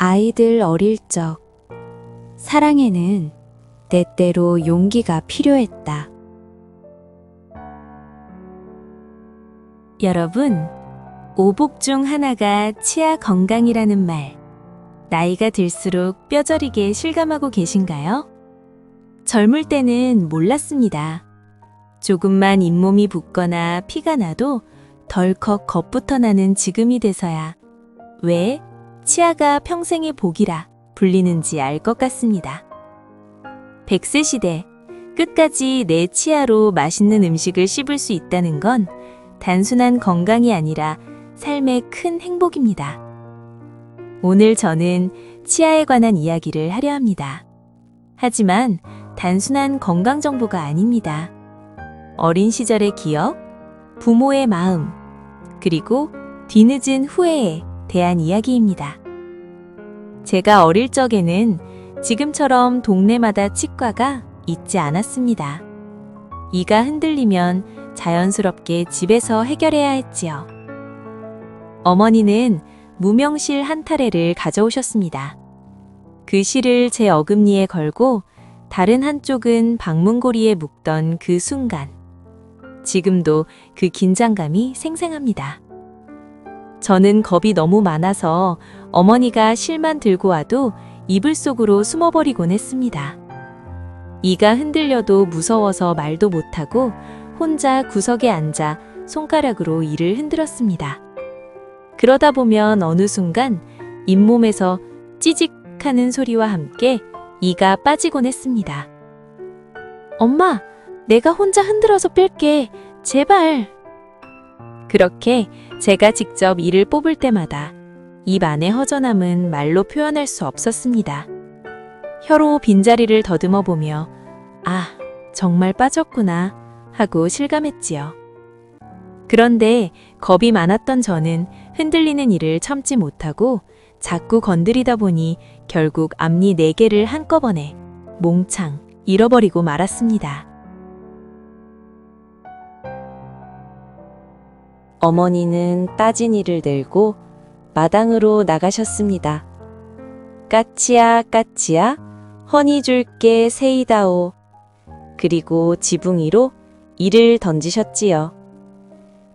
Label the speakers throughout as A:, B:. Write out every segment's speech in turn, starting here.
A: 아이들 어릴 적 사랑에는 때때로 용기가 필요했다. 여러분, 오복 중 하나가 치아 건강이라는 말, 나이가 들수록 뼈저리게 실감하고 계신가요? 젊을 때는 몰랐습니다. 조금만 잇몸이 붓거나 피가 나도 덜컥 겁부터 나는 지금이 돼서야 왜 치아가 평생의 복이라 불리는지 알 것 같습니다. 100세 시대, 끝까지 내 치아로 맛있는 음식을 씹을 수 있다는 건 단순한 건강이 아니라 삶의 큰 행복입니다. 오늘 저는 치아에 관한 이야기를 하려 합니다. 하지만 단순한 건강 정보가 아닙니다. 어린 시절의 기억, 부모의 마음, 그리고 뒤늦은 후회에 대한 이야기입니다. 제가 어릴 적에는 지금처럼 동네마다 치과가 있지 않았습니다. 이가 흔들리면 자연스럽게 집에서 해결해야 했지요. 어머니는 무명실 한 타래를 가져오셨습니다. 그 실을 제 어금니에 걸고 다른 한쪽은 방문고리에 묶던 그 순간, 지금도 그 긴장감이 생생합니다. 저는 겁이 너무 많아서 어머니가 실만 들고 와도 이불 속으로 숨어버리곤 했습니다. 이가 흔들려도 무서워서 말도 못하고 혼자 구석에 앉아 손가락으로 이를 흔들었습니다. 그러다 보면 어느 순간 잇몸에서 찌직 하는 소리와 함께 이가 빠지곤 했습니다. 엄마, 내가 혼자 흔들어서 뺄게. 제발. 그렇게 제가 직접 이를 뽑을 때마다 입 안의 허전함은 말로 표현할 수 없었습니다. 혀로 빈자리를 더듬어 보며 아, 정말 빠졌구나 하고 실감했지요. 그런데 겁이 많았던 저는 흔들리는 이를 참지 못하고 자꾸 건드리다 보니 결국 앞니 4개를 한꺼번에 몽창 잃어버리고 말았습니다. 어머니는 따진 이를 들고 마당으로 나가셨습니다. 까치야 까치야 허니 줄게 세이다오. 그리고 지붕 위로 이를 던지셨지요.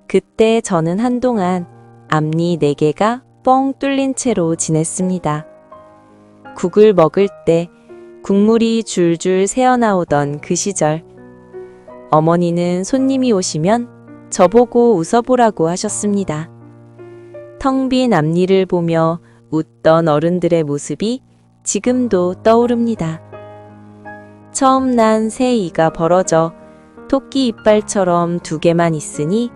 A: 그때 저는 한동안 앞니 4개가 뻥 뚫린 채로 지냈습니다. 국을 먹을 때 국물이 줄줄 새어나오던 그 시절, 어머니는 손님이 오시면 저보고 웃어보라고 하셨습니다. 텅 빈 앞니를 보며 웃던 어른들의 모습이 지금도 떠오릅니다. 처음 난 새 이가 벌어져 토끼 이빨처럼 2개만 있으니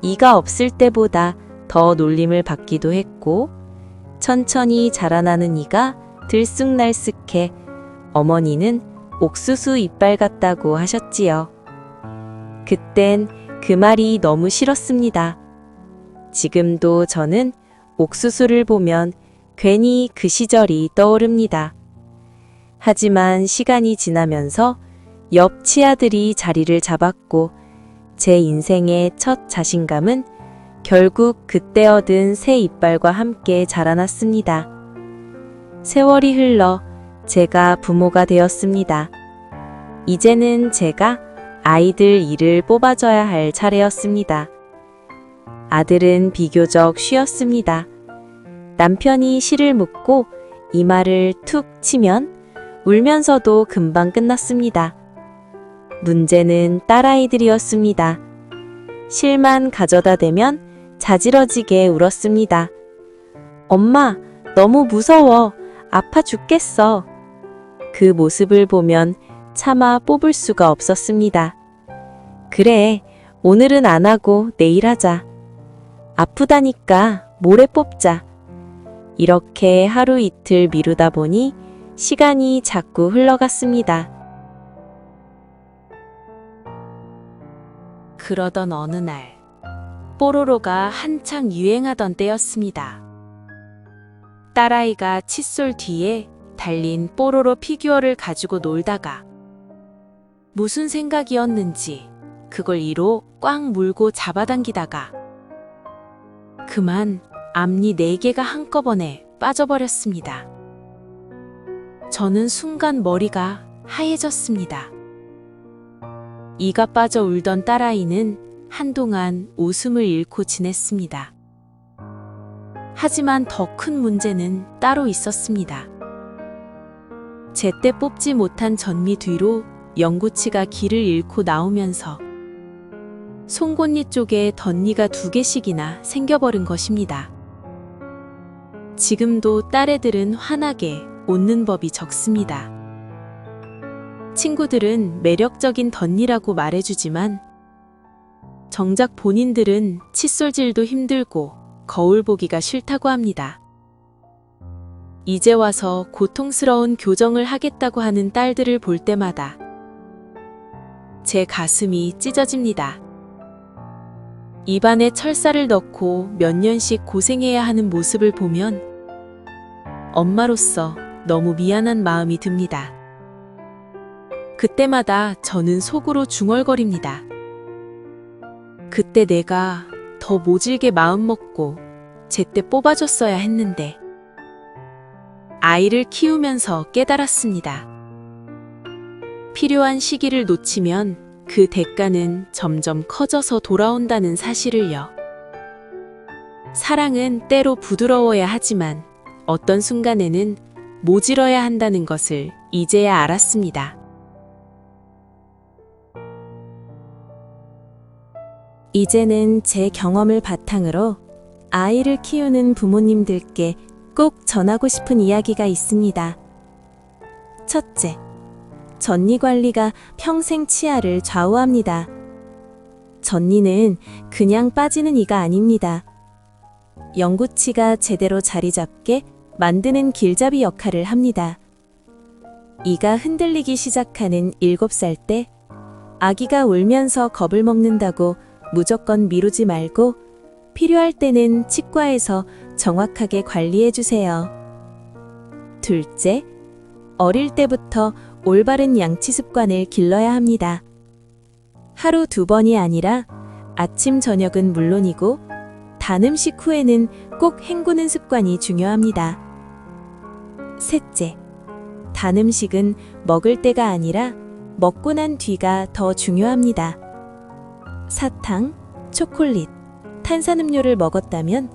A: 이가 없을 때보다 더 놀림을 받기도 했고, 천천히 자라나는 이가 들쑥날쑥해 어머니는 옥수수 이빨 같다고 하셨지요. 그땐 그 말이 너무 싫었습니다. 지금도 저는 옥수수를 보면 괜히 그 시절이 떠오릅니다. 하지만 시간이 지나면서 옆 치아들이 자리를 잡았고 제 인생의 첫 자신감은 결국 그때 얻은 새 이빨과 함께 자라났습니다. 세월이 흘러 제가 부모가 되었습니다. 이제는 제가 아이들 이를 뽑아줘야 할 차례였습니다. 아들은 비교적 쉬었습니다. 남편이 실을 묶고 이마를 툭 치면 울면서도 금방 끝났습니다. 문제는 딸아이들이었습니다. 실만 가져다 대면 자지러지게 울었습니다. 엄마, 너무 무서워. 아파 죽겠어. 그 모습을 보면 차마 뽑을 수가 없었습니다. 그래, 오늘은 안 하고 내일 하자. 아프다니까 모레 뽑자. 이렇게 하루 이틀 미루다 보니 시간이 자꾸 흘러갔습니다. 그러던 어느 날, 뽀로로가 한창 유행하던 때였습니다. 딸아이가 칫솔 뒤에 달린 뽀로로 피규어를 가지고 놀다가 무슨 생각이었는지 그걸 이로 꽉 물고 잡아당기다가 그만 앞니 4개가 한꺼번에 빠져버렸습니다. 저는 순간 머리가 하얘졌습니다. 이가 빠져 울던 딸아이는 한동안 웃음을 잃고 지냈습니다. 하지만 더 큰 문제는 따로 있었습니다. 제때 뽑지 못한 전미 뒤로 영구치가 길을 잃고 나오면서 송곳니 쪽에 덧니가 2개씩이나 생겨버린 것입니다. 지금도 딸애들은 환하게 웃는 법이 적습니다. 친구들은 매력적인 덧니라고 말해주지만 정작 본인들은 칫솔질도 힘들고 거울 보기가 싫다고 합니다. 이제 와서 고통스러운 교정을 하겠다고 하는 딸들을 볼 때마다 제 가슴이 찢어집니다. 입안에 철사를 넣고 몇 년씩 고생해야 하는 모습을 보면 엄마로서 너무 미안한 마음이 듭니다. 그때마다 저는 속으로 중얼거립니다. 그때 내가 더 모질게 마음먹고 제때 뽑아줬어야 했는데. 아이를 키우면서 깨달았습니다. 필요한 시기를 놓치면 그 대가는 점점 커져서 돌아온다는 사실을요. 사랑은 때로 부드러워야 하지만 어떤 순간에는 모질어야 한다는 것을 이제야 알았습니다. 이제는 제 경험을 바탕으로 아이를 키우는 부모님들께 꼭 전하고 싶은 이야기가 있습니다. 첫째, 전니 관리가 평생 치아를 좌우합니다. 전니는 그냥 빠지는 이가 아닙니다. 영구치가 제대로 자리 잡게 만드는 길잡이 역할을 합니다. 이가 흔들리기 시작하는 7살 때 아기가 울면서 겁을 먹는다고 무조건 미루지 말고 필요할 때는 치과에서 정확하게 관리해 주세요. 둘째, 어릴 때부터 올바른 양치 습관을 길러야 합니다. 하루 2번이 아니라 아침, 저녁은 물론이고 단 음식 후에는 꼭 헹구는 습관이 중요합니다. 셋째, 단 음식은 먹을 때가 아니라 먹고 난 뒤가 더 중요합니다. 사탕, 초콜릿, 탄산음료를 먹었다면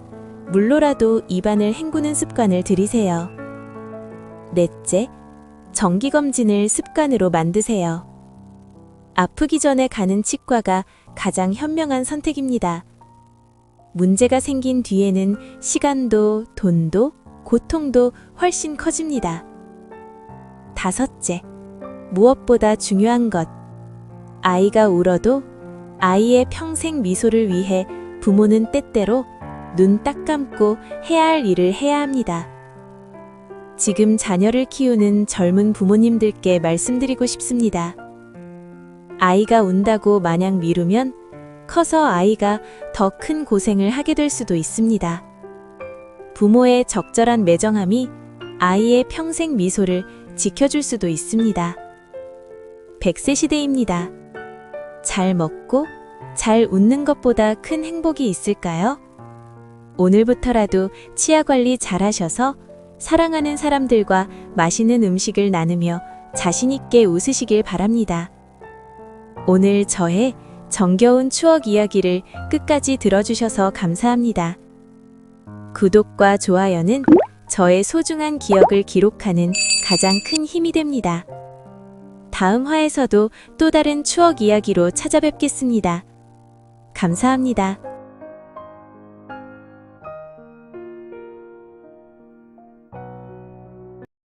A: 물로라도 입안을 헹구는 습관을 들이세요. 넷째, 정기검진을 습관으로 만드세요. 아프기 전에 가는 치과가 가장 현명한 선택입니다. 문제가 생긴 뒤에는 시간도, 돈도, 고통도 훨씬 커집니다. 다섯째, 무엇보다 중요한 것. 아이가 울어도 아이의 평생 미소를 위해 부모는 때때로 눈 딱 감고 해야 할 일을 해야 합니다. 지금 자녀를 키우는 젊은 부모님들께 말씀드리고 싶습니다. 아이가 운다고 마냥 미루면 커서 아이가 더 큰 고생을 하게 될 수도 있습니다. 부모의 적절한 매정함이 아이의 평생 미소를 지켜줄 수도 있습니다. 100세 시대입니다. 잘 먹고 잘 웃는 것보다 큰 행복이 있을까요? 오늘부터라도 치아 관리 잘 하셔서 사랑하는 사람들과 맛있는 음식을 나누며 자신 있게 웃으시길 바랍니다. 오늘 저의 정겨운 추억 이야기를 끝까지 들어주셔서 감사합니다. 구독과 좋아요는 저의 소중한 기억을 기록하는 가장 큰 힘이 됩니다. 다음 화에서도 또 다른 추억 이야기로 찾아뵙겠습니다. 감사합니다.